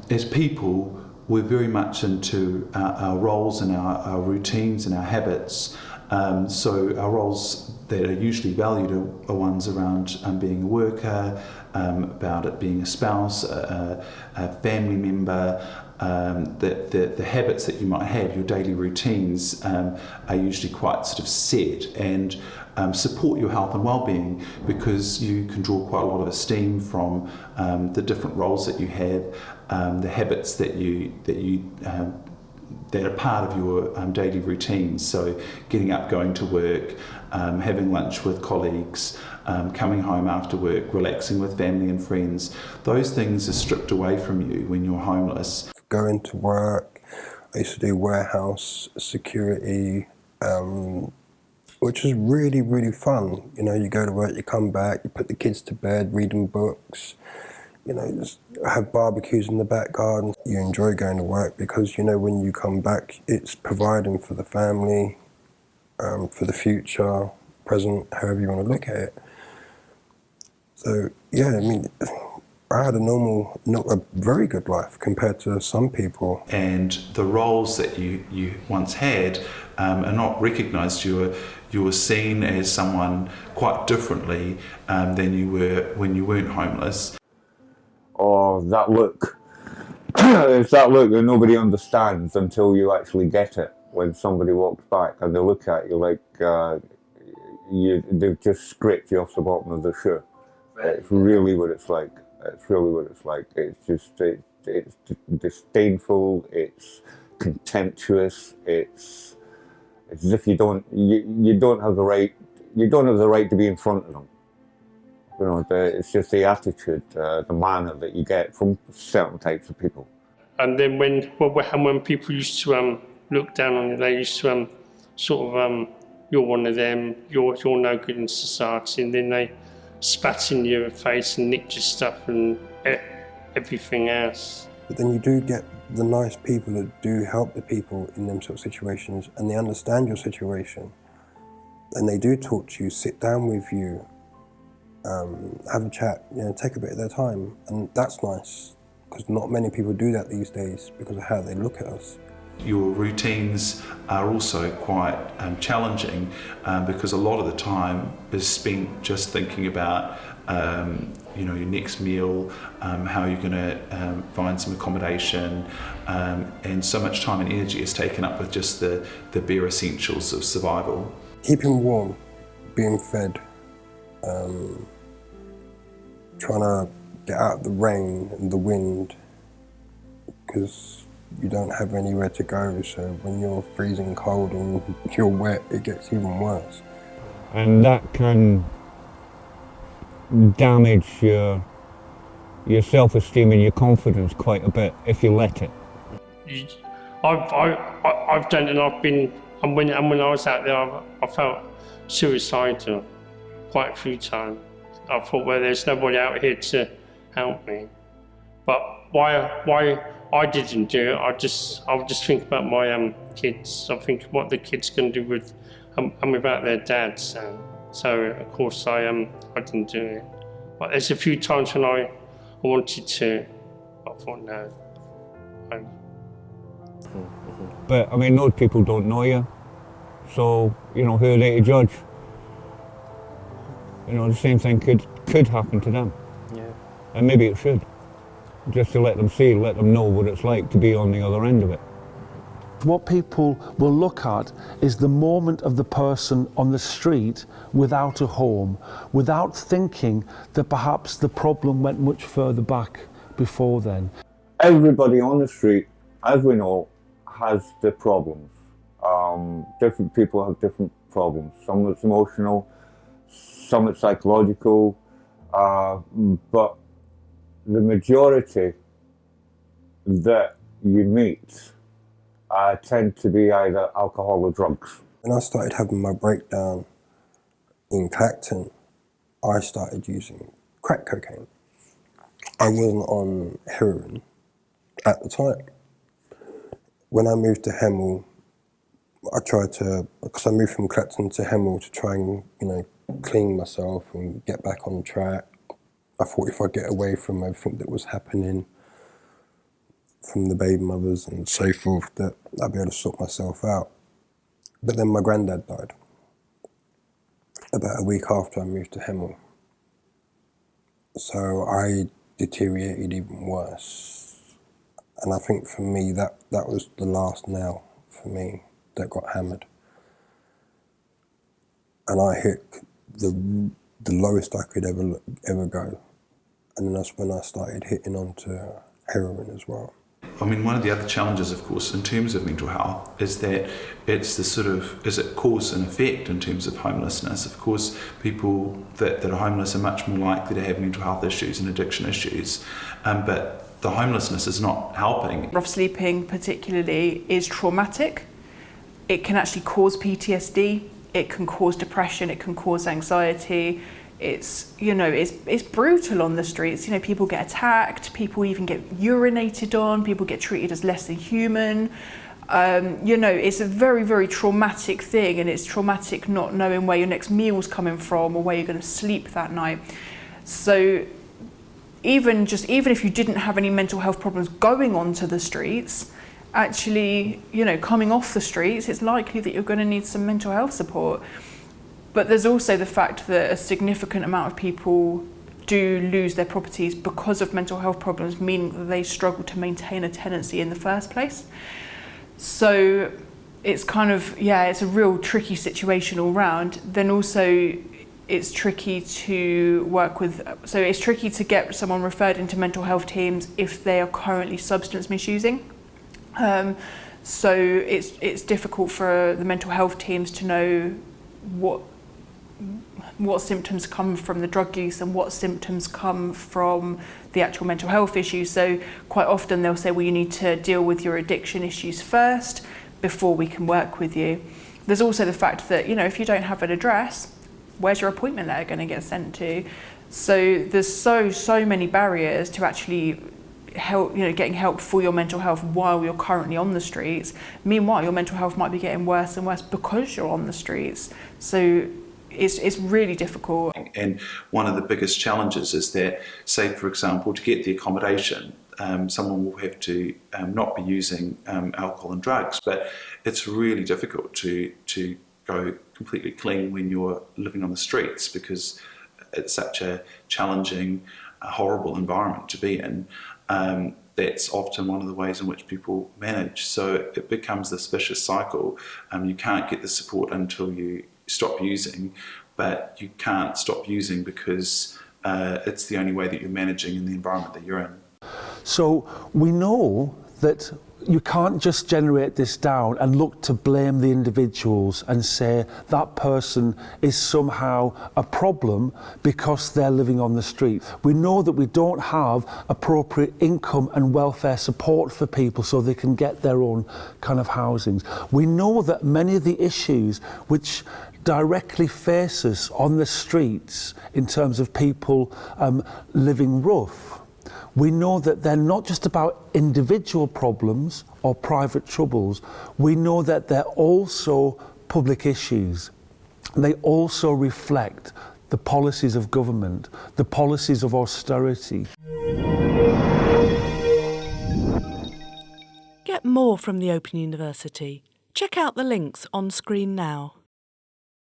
as people, we're very much into our roles and our routines and our habits. So our roles that are usually valued are ones around being a worker, about it being a spouse, a family member. The habits that you might have, your daily routines, are usually quite sort of set and support your health and well-being, because you can draw quite a lot of esteem from the different roles that you have, the habits that are part of your daily routines. So getting up, going to work, having lunch with colleagues, coming home after work, relaxing with family and friends. Those things are stripped away from you when you're homeless. Going to work, I used to do warehouse security, which is really, really fun. You know, you go to work, you come back, you put the kids to bed, reading books, you know, just have barbecues in the back garden. You enjoy going to work because, you know, when you come back, it's providing for the family, for the future, present, however you want to look at it. So, yeah, I mean, I had a very good life compared to some people. And the roles that you once had are not recognised. You were seen as someone quite differently than you were when you weren't homeless. Or that look. It's that look that nobody understands until you actually get it. When somebody walks back and they look at you like they've just scraped you off the bottom of the shoe. It's really what it's like. It's really what it's like. It's just it's disdainful. It's contemptuous. It's as if you don't have the right. You don't have the right to be in front of them. You know, it's just the attitude, the manner that you get from certain types of people. And then when people used to look down on you, they used to sort of you're one of them. You're no good in society, and then they spat in your face and nicked your stuff and everything else. But then you do get the nice people that do help the people in them sort of situations, and they understand your situation, and they do talk to you, sit down with you, have a chat, you know, take a bit of their time, and that's nice, because not many people do that these days because of how they look at us. Your routines are also quite challenging because a lot of the time is spent just thinking about you know, your next meal, how you're going to find some accommodation, and so much time and energy is taken up with just the bare essentials of survival. Keeping warm, being fed, trying to get out of the rain and the wind, because you don't have anywhere to go, so when you're freezing cold and you're wet, it gets even worse. And that can damage your self-esteem and your confidence quite a bit if you let it. I've done it, and when I was out there, I felt suicidal quite a few times. I thought, well, there's nobody out here to help me. But why I didn't do it, I would just think about my kids. I think what the kids can do with and without their dads. So of course I didn't do it. But there's a few times when I wanted to, but I thought no. But I mean, those people don't know you, so you know, who are they to judge? You know, the same thing could happen to them. Yeah. And maybe it should. Just to let them know what it's like to be on the other end of it. What people will look at is the moment of the person on the street without a home, without thinking that perhaps the problem went much further back before then. Everybody on the street, as we know, has their problems. Different people have different problems. Some it's emotional, some it's psychological, but the majority that you meet tend to be either alcohol or drugs. When I started having my breakdown in Clacton, I started using crack cocaine. I wasn't on heroin at the time. When I moved to Hemel, I tried to, because I moved from Clacton to Hemel to try and, you know, clean myself and get back on track. I thought if I get away from everything that was happening, from the baby mothers and so forth that I'd be able to sort myself out. But then my granddad died about a week after I moved to Hemel. So I deteriorated even worse. And I think for me that was the last nail for me that got hammered. And I hit the lowest I could ever go. And then that's when I started hitting onto heroin as well. I mean, one of the other challenges, of course, in terms of mental health is that it's the sort of, is it cause and effect in terms of homelessness? Of course, people that are homeless are much more likely to have mental health issues and addiction issues, but the homelessness is not helping. Rough sleeping particularly is traumatic. It can actually cause PTSD, it can cause depression, it can cause anxiety. It's, you know, it's brutal on the streets. You know, people get attacked, people even get urinated on, people get treated as less than human. You know, it's a very, very traumatic thing, and it's traumatic not knowing where your next meal's coming from or where you're going to sleep that night. So even if you didn't have any mental health problems going onto the streets, actually, you know, coming off the streets, it's likely that you're going to need some mental health support. But there's also the fact that a significant amount of people do lose their properties because of mental health problems, meaning that they struggle to maintain a tenancy in the first place. So it's kind of, yeah, it's a real tricky situation all round. Then also it's tricky to work with, so it's tricky to get someone referred into mental health teams if they are currently substance misusing. So it's difficult for the mental health teams to know what symptoms come from the drug use and what symptoms come from the actual mental health issues. So quite often they'll say, well, you need to deal with your addiction issues first before we can work with you. There's also the fact that, you know, if you don't have an address, where's your appointment letter going to get sent to? So there's so many barriers to actually help, you know, getting help for your mental health while you're currently on the streets. Meanwhile, your mental health might be getting worse and worse because you're on the streets. So it's really difficult. And one of the biggest challenges is that, say, for example, to get the accommodation, someone will have to not be using alcohol and drugs, but it's really difficult to go completely clean when you're living on the streets because it's such a challenging, horrible environment to be in. That's often one of the ways in which people manage. So it becomes this vicious cycle. You can't get the support until you stop using, but you can't stop using because it's the only way that you're managing in the environment that you're in. So we know that you can't just generate this down and look to blame the individuals and say that person is somehow a problem because they're living on the street. We know that we don't have appropriate income and welfare support for people so they can get their own kind of housings. We know that many of the issues which directly face us on the streets in terms of people living rough, we know that they're not just about individual problems or private troubles. We know that they're also public issues. They also reflect the policies of government, the policies of austerity. Get more from the Open University. Check out the links on screen now.